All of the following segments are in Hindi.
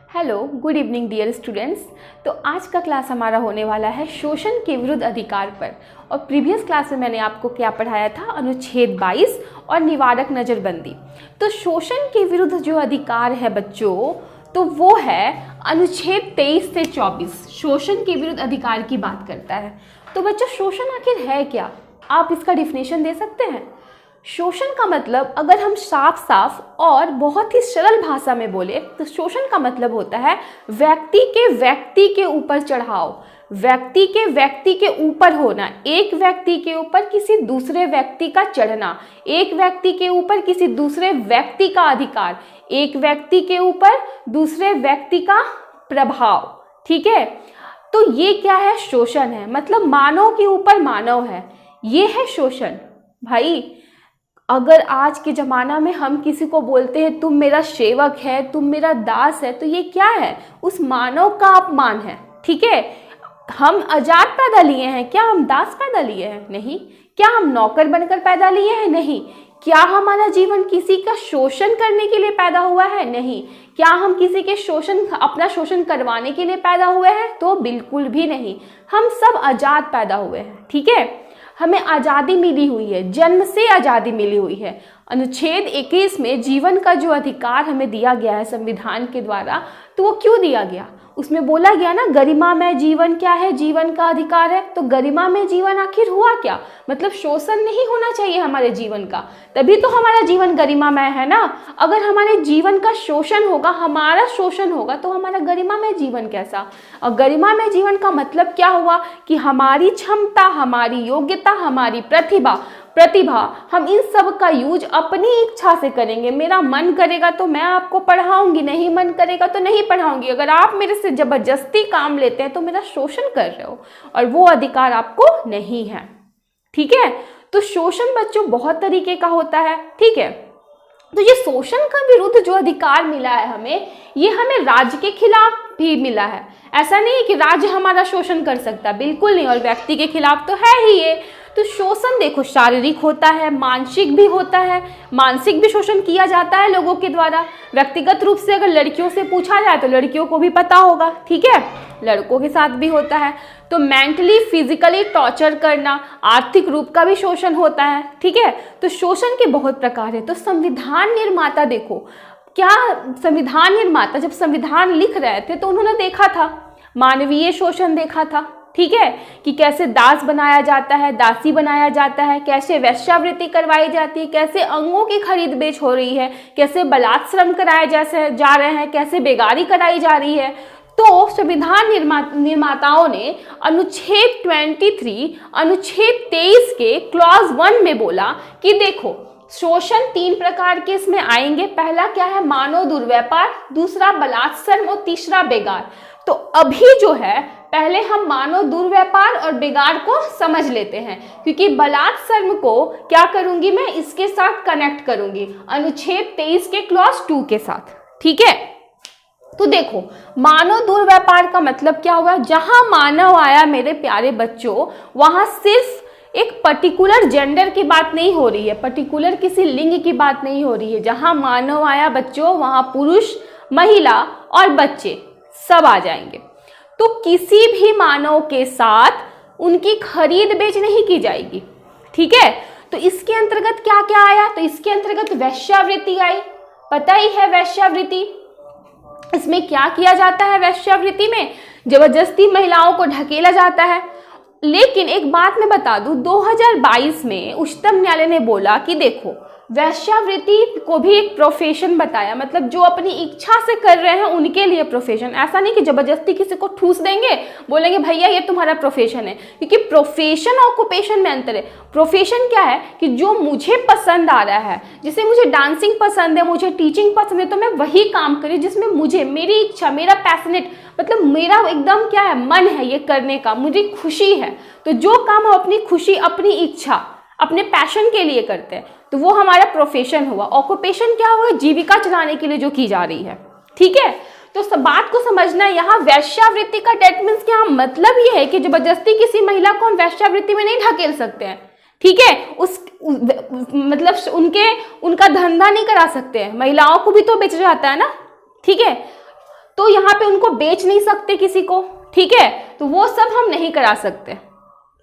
Hello, good evening dear students. तो आज का क्लास हमारा होने वाला है शोषण के विरुद्ध अधिकार पर। और प्रीवियस क्लास में मैंने आपको क्या पढ़ाया था, अनुच्छेद 22 और निवारक नज़रबंदी। तो शोषण के विरुद्ध जो अधिकार है बच्चों, तो वो है अनुच्छेद 23 से 24 शोषण के विरुद्ध अधिकार की बात करता है। तो बच्चों, शोषण आखिर है क्या? आप इसका डिफिनेशन दे सकते हैं? शोषण का मतलब अगर हम साफ साफ और बहुत ही सरल भाषा में बोले तो शोषण का मतलब होता है व्यक्ति के ऊपर चढ़ाव, व्यक्ति के ऊपर होना, एक व्यक्ति के ऊपर किसी दूसरे व्यक्ति का चढ़ना, एक व्यक्ति के ऊपर किसी दूसरे व्यक्ति का अधिकार, एक व्यक्ति के ऊपर दूसरे व्यक्ति का प्रभाव। ठीक है, तो ये क्या है? शोषण है। मतलब मानव के ऊपर मानव है, ये है शोषण। भाई, अगर आज के ज़माना में हम किसी को बोलते हैं तुम मेरा सेवक है, तुम मेरा दास है, तो ये क्या है? उस मानव का अपमान है। ठीक है, हम आजाद पैदा लिए हैं, क्या हम दास पैदा लिए हैं? नहीं। क्या हम नौकर बनकर पैदा लिए हैं? नहीं। क्या हमारा जीवन किसी का शोषण करने के लिए पैदा हुआ है? नहीं। क्या हम किसी के अपना शोषण करवाने के लिए पैदा हुए हैं? तो बिल्कुल भी नहीं। हम सब आजाद पैदा हुए हैं। ठीक है, हमें आज़ादी मिली हुई है, जन्म से आज़ादी मिली हुई है। अनुच्छेद 21 में जीवन का जो अधिकार हमें दिया गया है संविधान के द्वारा, तो वो क्यों दिया गया? उसमें बोला गया ना, गरिमामय जीवन क्या है? जीवन का अधिकार है। तो गरिमामय जीवन आखिर हुआ क्या? मतलब शोषण नहीं होना चाहिए हमारे जीवन का, तभी तो हमारा जीवन गरिमामय है ना। अगर हमारे जीवन का शोषण होगा, हमारा शोषण होगा, तो हमारा गरिमामय जीवन कैसा? और गरिमामय जीवन का मतलब क्या हुआ कि हमारी क्षमता, हमारी योग्यता, हमारी प्रतिभा, हम इन सब का यूज अपनी इच्छा से करेंगे। मेरा मन करेगा तो मैं आपको पढ़ाऊंगी, नहीं मन करेगा तो नहीं पढ़ाऊंगी। अगर आप मेरे से जबरदस्ती काम लेते हैं तो मेरा शोषण कर रहे हो, और वो अधिकार आपको नहीं है। ठीक है, तो शोषण बच्चों बहुत तरीके का होता है। ठीक है, तो ये शोषण का विरुद्ध जो अधिकार मिला है हमें, ये हमें राज्य के खिलाफ भी मिला है। ऐसा नहीं है कि राज्य हमारा शोषण कर सकता, बिल्कुल नहीं। और व्यक्ति के खिलाफ तो है ही ये। तो शोषण देखो, शारीरिक होता है, मानसिक भी होता है। मानसिक भी शोषण किया जाता है लोगों के द्वारा। व्यक्तिगत रूप से अगर लड़कियों से पूछा जाए तो लड़कियों को भी पता होगा। ठीक है, लड़कों के साथ भी होता है। तो मेंटली फिजिकली टॉर्चर करना, आर्थिक रूप का भी शोषण होता है। ठीक है, तो शोषण के बहुत प्रकार है। तो संविधान निर्माता देखो, क्या संविधान निर्माता जब संविधान लिख रहे थे तो उन्होंने देखा था, मानवीय शोषण देखा था। ठीक है, कि कैसे दास बनाया जाता है, दासी बनाया जाता है, कैसे वेश्यावृत्ति करवाई जाती है, कैसे अंगों की खरीद बेच हो रही है, कैसे बलात् श्रम कराए जा रहे हैं, कैसे बेगारी कराई जा रही है। तो संविधान निर्माताओं ने अनुच्छेद 23 अनुच्छेद 23 के क्लॉज 1 में बोला कि देखो, शोषण 3 प्रकार के इसमें आएंगे। पहला क्या है? मानव दुर्व्यापार, दूसरा बलात् श्रम और तीसरा बेगार। तो अभी जो है, पहले हम मानव दुर्व्यापार और बेगार को समझ लेते हैं, क्योंकि बलात् श्रम को क्या करूंगी मैं, इसके साथ कनेक्ट करूंगी अनुच्छेद 23 के क्लॉज 2 के साथ। ठीक है, तो देखो, मानव दुर्व्यापार का मतलब क्या हुआ? जहां मानव आया मेरे प्यारे बच्चों, वहां सिर्फ एक पर्टिकुलर जेंडर की बात नहीं हो रही है, पर्टिकुलर किसी लिंग की बात नहीं हो रही है। जहां मानव आया बच्चों, वहां पुरुष, महिला और बच्चे सब आ जाएंगे। तो किसी भी मानव के साथ उनकी खरीद बेच नहीं की जाएगी। ठीक है, तो इसके अंतर्गत क्या क्या आया? तो इसके अंतर्गत वेश्यावृत्ति आई। पता ही है वेश्यावृत्ति, इसमें क्या किया जाता है? वेश्यावृत्ति में जबरदस्ती महिलाओं को ढकेला जाता है। लेकिन एक बात मैं बता दूं, 2022 में उच्चतम न्यायालय ने बोला कि देखो, वेश्यावृत्ति को भी एक प्रोफेशन बताया। मतलब जो अपनी इच्छा से कर रहे हैं उनके लिए प्रोफेशन। ऐसा नहीं कि जबरदस्ती किसी को ठूस देंगे, बोलेंगे भैया ये तुम्हारा प्रोफेशन है, क्योंकि प्रोफेशन और ऑक्यूपेशन में अंतर है। प्रोफेशन क्या है कि जो मुझे पसंद आ रहा है, जैसे मुझे डांसिंग पसंद है, मुझे टीचिंग पसंद है, तो मैं वही काम करी जिसमें मुझे, मेरी इच्छा, मेरा पैशनेट, मतलब मेरा एकदम क्या है, मन है ये करने का, मुझे खुशी है। तो जो काम हम अपनी खुशी, अपनी इच्छा, अपने पैशन के लिए करते हैं, तो वो हमारा प्रोफेशन हुआ। ऑक्यूपेशन क्या हुआ? जीविका चलाने के लिए जो की जा रही है। ठीक है, तो सब बात को समझना। यहाँ वेश्यावृत्ति का डेट मीन्स क्या मतलब ये है कि जबरदस्ती किसी महिला को हम वेश्यावृत्ति में नहीं ढकेल सकते हैं। ठीक है, मतलब उनका धंधा नहीं करा सकते हैं। महिलाओं को भी तो बेचा जाता है ना। ठीक है, तो यहाँ पे उनको बेच नहीं सकते किसी को, ठीक है, तो वो सब हम नहीं करा सकते।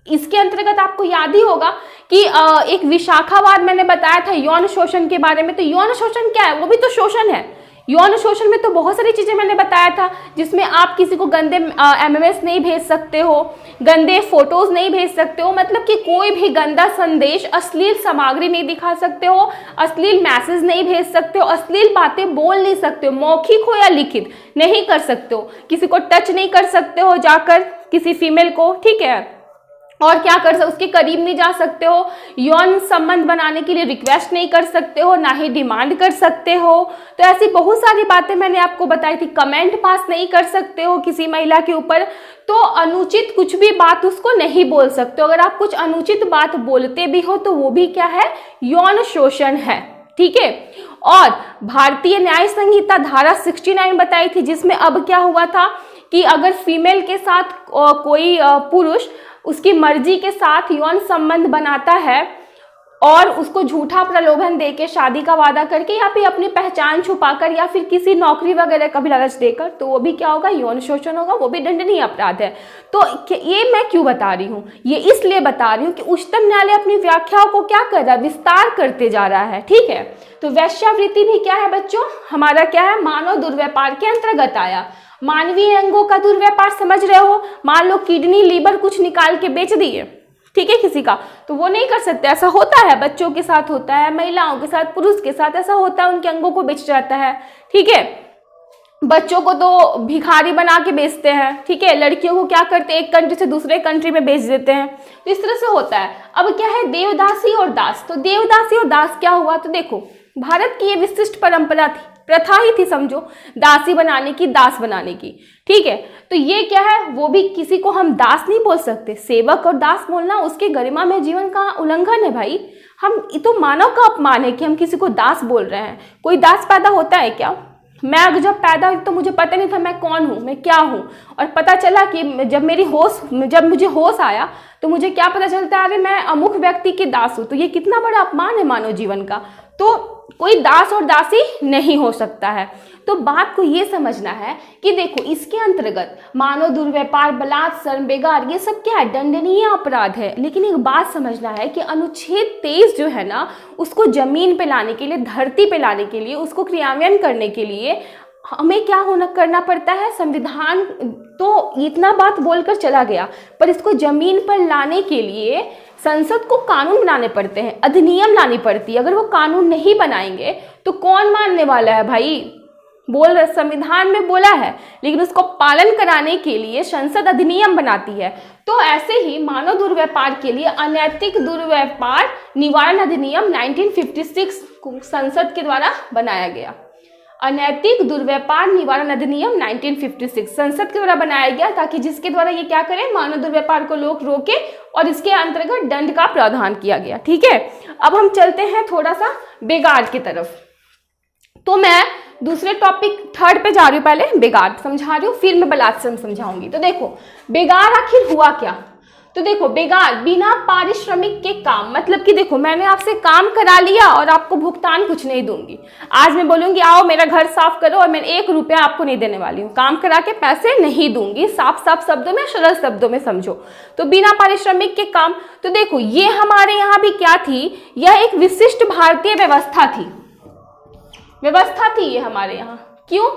इसके अंतर्गत आपको याद ही होगा कि एक विशाखावाद मैंने बताया था यौन शोषण के बारे में। तो यौन शोषण क्या है, वो भी तो शोषण है। यौन शोषण में तो बहुत सारी चीजें मैंने बताया था, जिसमें आप किसी को गंदे MMS नहीं भेज सकते हो, गंदे फोटोज नहीं भेज सकते हो, मतलब कि कोई भी गंदा संदेश, अश्लील सामग्री नहीं दिखा सकते हो, अश्लील मैसेज नहीं भेज सकते हो, अश्लील बातें बोल नहीं सकते हो, मौखिक हो या लिखित नहीं कर सकते हो, किसी को टच नहीं कर सकते हो जाकर किसी फीमेल को, ठीक है, और क्या कर सकते, उसके करीब नहीं जा सकते हो, यौन संबंध बनाने के लिए रिक्वेस्ट नहीं कर सकते हो, ना ही डिमांड कर सकते हो। तो ऐसी बहुत सारी बातें मैंने आपको बताई थी। कमेंट पास नहीं कर सकते हो किसी महिला के ऊपर, तो अनुचित कुछ भी बात उसको नहीं बोल सकते हो। अगर आप कुछ अनुचित बात बोलते भी हो तो वो भी क्या है, यौन शोषण है, ठीक है। और भारतीय न्याय संहिता धारा 69 बताई थी, जिसमें अब क्या हुआ था कि अगर फीमेल के साथ कोई पुरुष उसकी मर्जी के साथ यौन संबंध बनाता है और उसको झूठा प्रलोभन देके शादी का वादा करके या फिर अपनी पहचान छुपाकर या फिर किसी नौकरी वगैरह का भी लालच देकर, तो वो भी क्या होगा, यौन शोषण होगा, वो भी दंडनीय अपराध है। तो ये मैं क्यों बता रही हूँ, ये इसलिए बता रही हूँ कि उच्चतम न्यायालय अपनी व्याख्याओं को क्या कर रहा है, विस्तार करते जा रहा है, ठीक है। तो वेश्यावृत्ति भी क्या है बच्चों, हमारा क्या है, मानव दुर्व्यापार के अंतर्गत आया। मानवीय अंगों का दुर्व्यापार समझ रहे हो, मान लो किडनी लीवर कुछ निकाल के बेच दिए, ठीक है, किसी का, तो वो नहीं कर सकते। ऐसा होता है, बच्चों के साथ होता है, महिलाओं के साथ, पुरुष के साथ ऐसा होता है, उनके अंगों को बेच जाता है, ठीक है। बच्चों को तो भिखारी बना के बेचते हैं, ठीक है। लड़कियों को क्या करते हैं, एक कंट्री से दूसरे कंट्री में बेच देते हैं, तो इस तरह से होता है। अब क्या है, देवदासी और दास। तो देवदासी और दास क्या हुआ, तो देखो भारत की ये विशिष्ट परंपरा थी, प्रथा ही थी समझो, दासी बनाने की, दास बनाने की, ठीक है। तो ये क्या है, वो भी किसी को हम दास नहीं बोल सकते। सेवक और दास बोलना उसके गरिमा में जीवन का उल्लंघन है भाई। हम तो मानव का अपमान है कि हम किसी को दास बोल रहे हैं। कोई दास पैदा होता है क्या? मैं अगर जब पैदा हुई तो मुझे पता नहीं था मैं कौन हूँ, मैं क्या हूँ, और पता चला कि जब मुझे होश आया तो मुझे क्या पता चलता है, अरे मैं अमुक व्यक्ति की दास हूँ। तो ये कितना बड़ा अपमान है मानव जीवन का। तो कोई दास और दासी नहीं हो सकता है। तो बात को ये समझना है कि देखो इसके अंतर्गत मानव दुर्व्यापार, बलात्कार, बेगार, ये सब क्या है, दंडनीय अपराध है। लेकिन एक बात समझना है कि अनुच्छेद 23 जो है ना, उसको जमीन पे लाने के लिए, धरती पे लाने के लिए, उसको क्रियान्वयन करने के लिए हमें क्या करना पड़ता है, संविधान तो इतना बात बोलकर चला गया, पर इसको जमीन पर लाने के लिए संसद को कानून बनाने पड़ते हैं, अधिनियम लानी पड़ती है। अगर वो कानून नहीं बनाएंगे तो कौन मानने वाला है भाई? संविधान में बोला है, लेकिन उसको पालन कराने के लिए संसद अधिनियम बनाती है। तो ऐसे ही मानव दुर्व्यापार के लिए अनैतिक दुर्व्यापार निवारण अधिनियम 1956 संसद के द्वारा बनाया गया। अनैतिक दुर्व्यापार निवारण अधिनियम 1956 संसद के द्वारा बनाया गया, ताकि जिसके द्वारा ये क्या करें, मानव दुर्व्यापार को लोग रोके, और इसके अंतर्गत दंड का प्रावधान किया गया, ठीक है। अब हम चलते हैं थोड़ा सा बेगार की तरफ। तो मैं दूसरे टॉपिक 3rd पे जा रही हूँ, पहले बेगार समझा रही हूँ, फिर मैं बलात्कार समझाऊंगी। तो देखो बेगार आखिर हुआ क्या। तो देखो बेगार बिना पारिश्रमिक के काम, मतलब कि देखो मैंने आपसे काम करा लिया और आपको भुगतान कुछ नहीं दूंगी। आज मैं बोलूंगी आओ मेरा घर साफ करो, और मैं 1 रुपया आपको नहीं देने वाली हूँ, काम करा के पैसे नहीं दूंगी। साफ साफ शब्दों में, सरल शब्दों में समझो। तो बिना पारिश्रमिक के काम। तो देखो ये हमारे यहाँ भी क्या थी, यह एक विशिष्ट भारतीय व्यवस्था थी ये हमारे यहाँ। क्यों?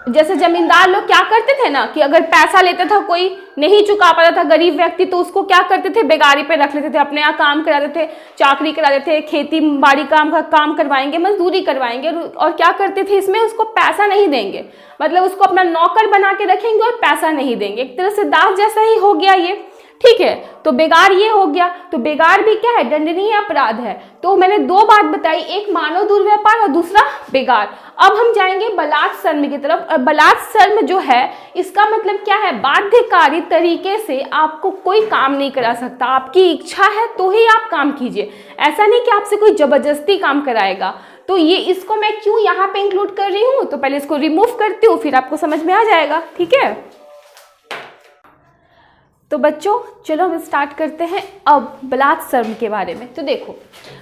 जैसे जमींदार लोग क्या करते थे ना, कि अगर पैसा लेता था, कोई नहीं चुका पाता था गरीब व्यक्ति, तो उसको क्या करते थे, बेगारी पे रख लेते थे, अपने यहाँ काम कराते थे, चाकरी कराते थे, खेती बाड़ी काम करवाएंगे, मजदूरी करवाएंगे, और क्या करते थे, इसमें उसको पैसा नहीं देंगे, मतलब उसको अपना नौकर बना के रखेंगे और पैसा नहीं देंगे। एक तरह से दास जैसा ही हो गया ये, ठीक है। तो बेगार ये हो गया। तो बेगार भी क्या है, दंडनीय अपराध है। तो मैंने 2 बात बताई, एक मानव दुर्व्यापार और दूसरा बेगार। अब हम जाएंगे बलात्कार की तरफ। बलात्कार जो है, इसका मतलब क्या है, बाध्यकारी तरीके से आपको कोई काम नहीं करा सकता। आपकी इच्छा है तो ही आप काम कीजिए, ऐसा नहीं कि आपसे कोई जबरदस्ती काम कराएगा। तो ये इसको मैं क्यों यहाँ पे इंक्लूड कर रही हूँ, तो पहले इसको रिमूव करती हूँ, फिर आपको समझ में आ जाएगा, ठीक है। तो बच्चों चलो हम स्टार्ट करते हैं अब बलात्कार के बारे में। तो देखो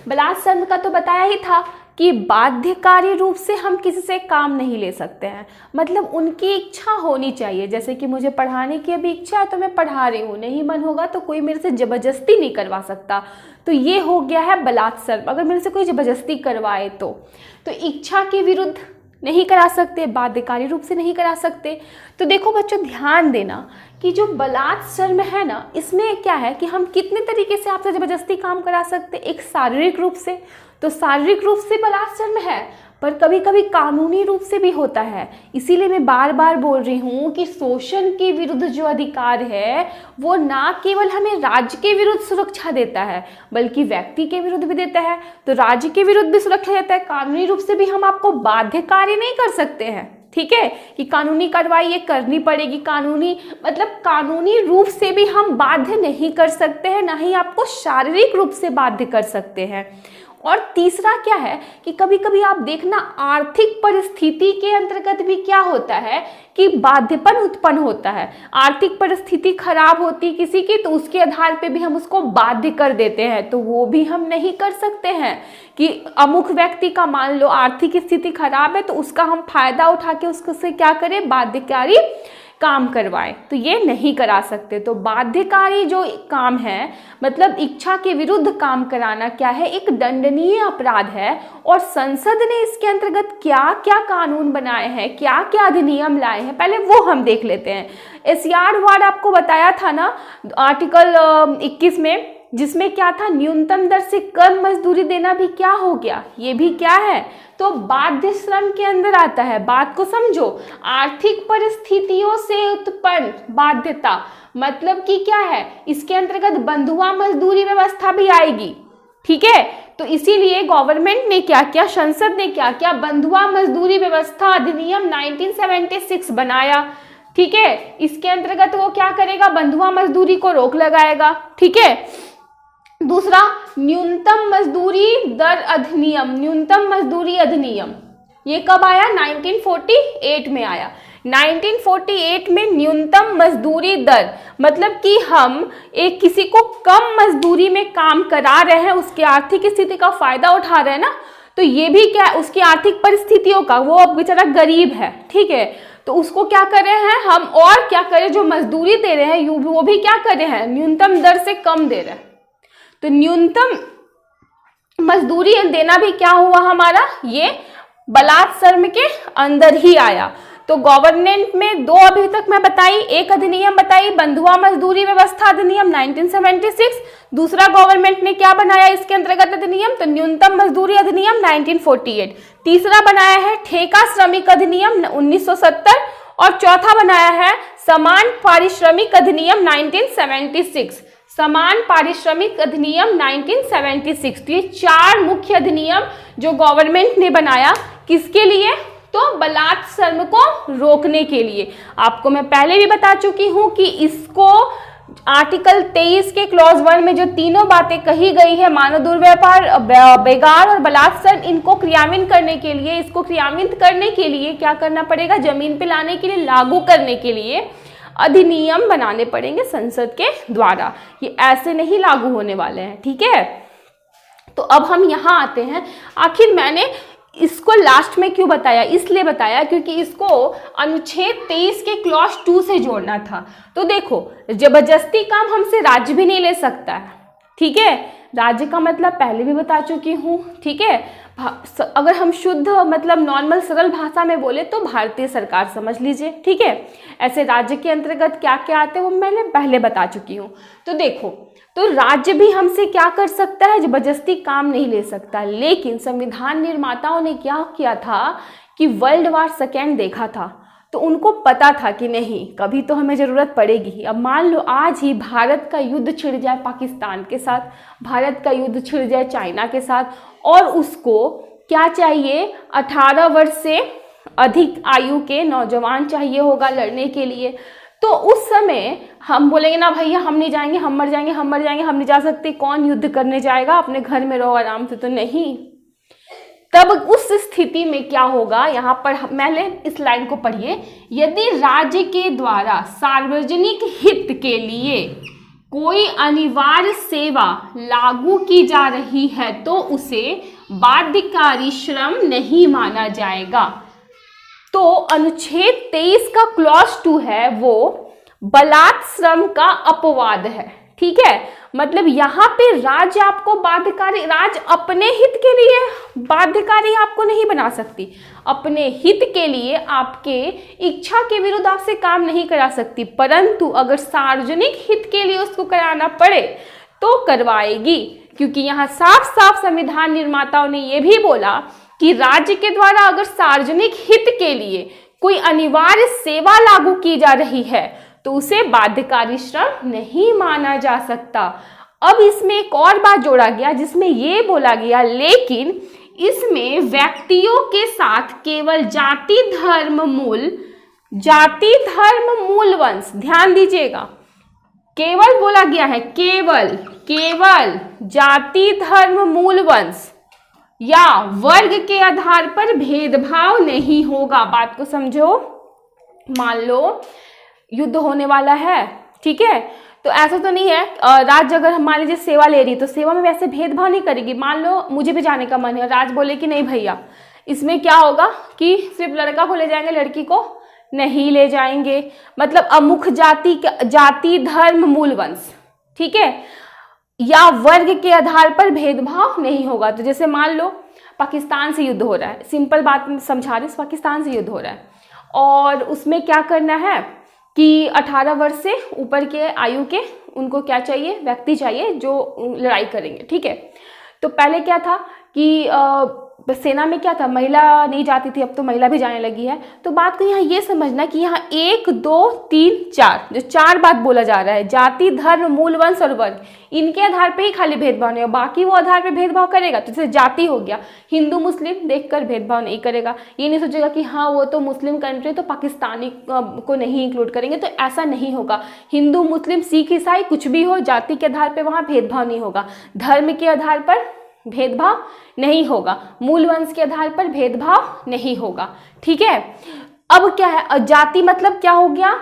बलात्कार का तो बताया ही था कि बाध्यकारी रूप से हम किसी से काम नहीं ले सकते हैं, मतलब उनकी इच्छा होनी चाहिए। जैसे कि मुझे पढ़ाने की अभी इच्छा है तो मैं पढ़ा रही हूँ, नहीं मन होगा तो कोई मेरे से ज़बरदस्ती नहीं करवा सकता। तो ये हो गया है बलात्कार, अगर मेरे से कोई ज़बरदस्ती करवाए तो इच्छा के विरुद्ध नहीं करा सकते, बाध्यकारी रूप से नहीं करा सकते। तो देखो बच्चों, ध्यान देना कि जो बलात्कार है ना, इसमें क्या है कि हम कितने तरीके से आपसे ज़बरदस्ती काम करा सकते। एक शारीरिक रूप से, तो शारीरिक रूप से बलात्कार है, पर कभी कभी कानूनी रूप से भी होता है। इसीलिए मैं बार बार बोल रही हूँ कि शोषण के विरुद्ध जो अधिकार है वो ना केवल हमें राज्य के विरुद्ध सुरक्षा देता है बल्कि व्यक्ति के विरुद्ध भी देता है। तो राज्य के विरुद्ध भी सुरक्षा देता है, कानूनी रूप से भी हम आपको बाध्यकारी नहीं कर सकते हैं, ठीक है, कि कानूनी कार्रवाई ये करनी पड़ेगी। कानूनी मतलब कानूनी रूप से भी हम बाध्य नहीं कर सकते हैं, ना ही आपको शारीरिक रूप से बाध्य कर सकते हैं। और तीसरा क्या है कि कभी कभी आप देखना आर्थिक परिस्थिति के अंतर्गत भी क्या होता है कि बाध्यपन उत्पन्न होता है। आर्थिक परिस्थिति खराब होती किसी की तो उसके आधार पे भी हम उसको बाध्य कर देते हैं, तो वो भी हम नहीं कर सकते हैं कि अमुक व्यक्ति का मान लो आर्थिक स्थिति खराब है तो उसका हम फायदा उठा के उससे क्या करें, बाध्यकारी काम करवाएं, तो ये नहीं करा सकते। तो बाध्यकारी जो काम है मतलब इच्छा के विरुद्ध काम कराना क्या है, एक दंडनीय अपराध है। और संसद ने इसके अंतर्गत क्या क्या कानून बनाए हैं, क्या क्या अधिनियम लाए हैं, पहले वो हम देख लेते हैं। एसआर वार्ड आपको बताया था ना आर्टिकल 21 में, जिसमें क्या था, न्यूनतम दर से कम मजदूरी देना भी क्या हो गया, ये भी क्या है, तो बाध्य श्रम के अंदर आता है। बात को समझो, आर्थिक परिस्थितियों से उत्पन्न बाध्यता मतलब कि क्या है, इसके अंतर्गत बंधुआ मजदूरी व्यवस्था भी आएगी, ठीक है। तो इसीलिए गवर्नमेंट ने क्या किया, संसद ने क्या किया, बंधुआ मजदूरी व्यवस्था अधिनियम 1976 बनाया, ठीक है। इसके अंतर्गत वो क्या करेगा, बंधुआ मजदूरी को रोक लगाएगा, ठीक है। दूसरा, न्यूनतम मजदूरी दर अधिनियम, न्यूनतम मजदूरी अधिनियम, ये कब आया, 1948 में आया। 1948 में न्यूनतम मजदूरी दर मतलब कि हम एक किसी को कम मजदूरी में काम करा रहे हैं, उसके आर्थिक स्थिति का फायदा उठा रहे हैं ना, तो ये भी क्या, उसकी आर्थिक परिस्थितियों का, वो अब बेचारा गरीब है, ठीक है, तो उसको क्या कर रहे हैं हम, और क्या करें, जो मजदूरी दे रहे हैं वो भी क्या कर रहे हैं, न्यूनतम दर से कम दे रहे हैं। तो न्यूनतम मजदूरी देना भी क्या हुआ हमारा, ये बलात्कार के अंदर ही आया। तो गवर्नमेंट में दो अभी तक मैं बताई, एक अधिनियम बताई बंधुआ मजदूरी व्यवस्था अधिनियम 1976, दूसरा गवर्नमेंट ने क्या बनाया इसके अंतर्गत अधिनियम, तो न्यूनतम मजदूरी अधिनियम 1948, तीसरा बनाया है ठेका श्रमिक अधिनियम 1970 और चौथा बनाया है समान पारिश्रमिक अधिनियम 1976, समान पारिश्रमिक अधिनियम 1976। तो ये चार मुख्य अधिनियम जो गवर्नमेंट ने बनाया, किसके लिए, तो बलात्कार को रोकने के लिए। आपको मैं पहले भी बता चुकी हूं कि इसको आर्टिकल 23 के क्लॉज 1 में जो तीनों बातें कही गई है, मानव दुर्व्यवहार, बेगार और बलात्कार, इनको क्रियान्वित करने के लिए, इसको क्रियान्वित करने के लिए क्या करना पड़ेगा, जमीन पे लाने के लिए, लागू करने के लिए अधिनियम बनाने पड़ेंगे संसद के द्वारा, ये ऐसे नहीं लागू होने वाले हैं, ठीक है। तो अब हम यहाँ आते हैं, आखिर मैंने इसको लास्ट में क्यों बताया, इसलिए बताया क्योंकि इसको अनुच्छेद 23 के क्लॉज 2 से जोड़ना था। तो देखो, जबरदस्ती काम हमसे राज्य भी नहीं ले सकता है, ठीक है, राज्य का मतलब पहले भी बता चुकी हूँ, ठीक है। अगर हम शुद्ध मतलब नॉर्मल सरल भाषा में बोले तो भारतीय सरकार समझ लीजिए, ठीक है। ऐसे राज्य के अंतर्गत क्या क्या आते हैं वो मैंने पहले बता चुकी हूँ। तो देखो, तो राज्य भी हमसे क्या कर सकता है, जबरदस्ती काम नहीं ले सकता, लेकिन संविधान निर्माताओं ने क्या किया था कि वर्ल्ड वार सेकेंड देखा था, तो उनको पता था कि नहीं कभी तो हमें ज़रूरत पड़ेगी। अब मान लो आज ही भारत का युद्ध छिड़ जाए पाकिस्तान के साथ, भारत का युद्ध छिड़ जाए चाइना के साथ, और उसको क्या चाहिए, 18 वर्ष से अधिक आयु के नौजवान चाहिए होगा लड़ने के लिए। तो उस समय हम बोलेंगे ना भैया हम नहीं जाएंगे, हम मर जाएंगे, हम मर जाएंगे, हम नहीं जा सकते, कौन युद्ध करने जाएगा, अपने घर में रहो आराम से, तो नहीं। तब उस स्थिति में क्या होगा, यहाँ पर मैंने इस लाइन को पढ़िए, यदि राज्य के द्वारा सार्वजनिक हित के लिए कोई अनिवार्य सेवा लागू की जा रही है तो उसे बाध्यकारी श्रम नहीं माना जाएगा। तो अनुच्छेद 23 का क्लॉज 2 है वो बलात् श्रम का अपवाद है। ठीक है, मतलब यहाँ पे राज्य आपको बाध्यकारी, राज्य अपने हित के लिए बाध्यकारी आपको नहीं बना सकती, अपने हित के लिए आपके इच्छा के विरुद्ध आपसे काम नहीं करा सकती, परंतु अगर सार्वजनिक हित के लिए उसको कराना पड़े तो करवाएगी। क्योंकि यहाँ साफ साफ संविधान निर्माताओं ने यह भी बोला कि राज्य के द्वारा अगर सार्वजनिक हित के लिए कोई अनिवार्य सेवा लागू की जा रही है तो उसे बाध्यकारी श्रम नहीं माना जा सकता। अब इसमें एक और बात जोड़ा गया जिसमें यह बोला गया, लेकिन इसमें व्यक्तियों के साथ केवल जाति धर्म मूल वंश, ध्यान दीजिएगा, केवल बोला गया है, केवल जाति धर्म मूल वंश या वर्ग के आधार पर भेदभाव नहीं होगा। बात को समझो, मान लो युद्ध होने वाला है, ठीक है, तो ऐसा तो नहीं है राज्य अगर मान लीजिए सेवा ले रही तो सेवा में वैसे भेदभाव नहीं करेगी। मान लो मुझे भी जाने का मन है, राज्य बोले कि नहीं भैया, इसमें क्या होगा कि सिर्फ लड़का को ले जाएंगे, लड़की को नहीं ले जाएंगे, मतलब अमुख जाति धर्म मूल वंश, ठीक है, या वर्ग के आधार पर भेदभाव नहीं होगा। तो जैसे मान लो पाकिस्तान से युद्ध हो रहा है, सिंपल बात समझा रहे, पाकिस्तान से युद्ध हो रहा है और उसमें क्या करना है कि 18 वर्ष से ऊपर के आयु के उनको क्या चाहिए, व्यक्ति चाहिए जो लड़ाई करेंगे। ठीक है, तो पहले क्या था कि सेना में क्या था, महिला नहीं जाती थी, अब तो महिला भी जाने लगी है। तो बात को यहाँ ये समझना कि यहाँ 1 2 3 4 जो 4 बात बोला जा रहा है, जाति धर्म मूल वंश और वर्ग, इनके आधार पे ही खाली भेदभाव नहीं हो, बाकी वो आधार पे भेदभाव करेगा। तो जैसे जाति हो गया, हिंदू मुस्लिम देखकर भेदभाव नहीं करेगा, ये नहीं सोचेगा कि हाँ वो तो मुस्लिम कंट्री तो पाकिस्तानी को नहीं इंक्लूड करेंगे, तो ऐसा नहीं होगा। हिंदू मुस्लिम सिख ईसाई कुछ भी हो, जाति के आधार पर वहाँ भेदभाव नहीं होगा, धर्म के आधार पर भेदभाव नहीं होगा, मूल वंश के आधार पर भेदभाव नहीं होगा। ठीक है, अब क्या है, जाति मतलब क्या हो गया,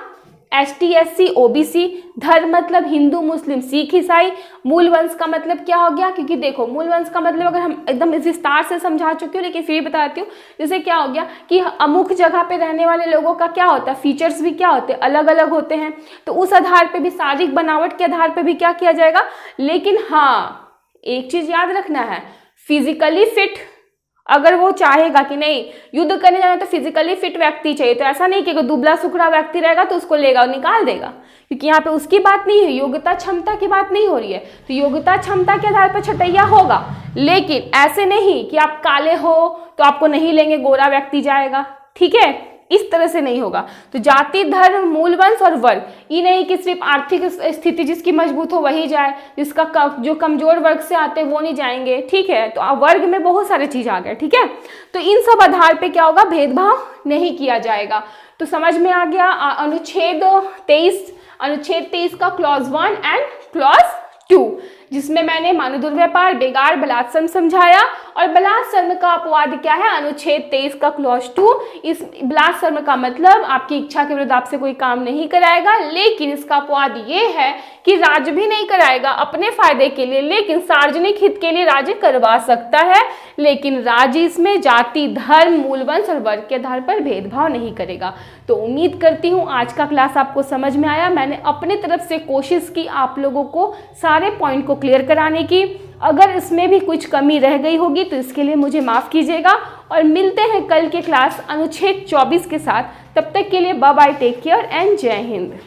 ST SC OBC, धर्म मतलब हिंदू मुस्लिम सिख ईसाई, मूल वंश का मतलब क्या हो गया, क्योंकि देखो मूल वंश का मतलब अगर हम एकदम विस्तार से समझा चुके हो लेकिन फिर बताती हूँ, जैसे क्या हो गया कि अमुक जगह पे रहने वाले लोगों का क्या होता है, फीचर्स भी क्या होते हैं, अलग अलग होते हैं, तो उस आधार पे भी शारीरिक बनावट के आधार पे भी क्या किया जाएगा। लेकिन हाँ एक चीज याद रखना है, फिजिकली फिट अगर वो चाहेगा कि नहीं युद्ध करने जाना तो फिजिकली फिट व्यक्ति चाहिए, तो ऐसा नहीं कि अगर दुबला सुखड़ा व्यक्ति रहेगा तो उसको लेगा और निकाल देगा, क्योंकि यहाँ पे उसकी बात नहीं है, योग्यता क्षमता की बात नहीं हो रही है। तो योग्यता क्षमता के आधार पर छटैया होगा, लेकिन ऐसे नहीं कि आप काले हो तो आपको नहीं लेंगे, गोरा व्यक्ति जाएगा। ठीक है, इस तरह से नहीं होगा। तो जाति धर्म मूल वंश और वर्ग, ये नहीं कि सिर्फ आर्थिक स्थिति जिसकी मजबूत हो वही जाए, जिसका जो कमजोर वर्ग से आते हैं वो नहीं जाएंगे। ठीक है, तो वर्ग में बहुत सारे चीज आ गए। ठीक है, तो इन सब आधार पे क्या होगा, भेदभाव नहीं किया जाएगा। तो समझ में आ गया अनुच्छेद 23 का क्लॉज 1 एंड क्लॉज 2, जिसमें मैंने मानव दुर्व्यापार, बेगार, बलात्सर्म समझाया। और बलात्सर्म का अपवाद क्या है, अनुच्छेद 23 का क्लॉज 2। इस बलात्सर्म का मतलब आपकी इच्छा के विरुद्ध आपसे कोई काम नहीं कराएगा, लेकिन इसका अपवाद ये है कि राज्य भी नहीं कराएगा अपने फायदे के लिए, लेकिन सार्वजनिक हित के लिए राज्य करवा सकता है, लेकिन राज्य इसमें जाति धर्म मूल वंश और वर्ग के आधार पर भेदभाव नहीं करेगा। तो उम्मीद करती हूँ आज का क्लास आपको समझ में आया। मैंने अपने तरफ से कोशिश की आप लोगों को सारे पॉइंट को क्लियर कराने की। अगर इसमें भी कुछ कमी रह गई होगी तो इसके लिए मुझे माफ़ कीजिएगा, और मिलते हैं कल के क्लास अनुच्छेद 24 के साथ। तब तक के लिए bye bye, take care and जय हिंद।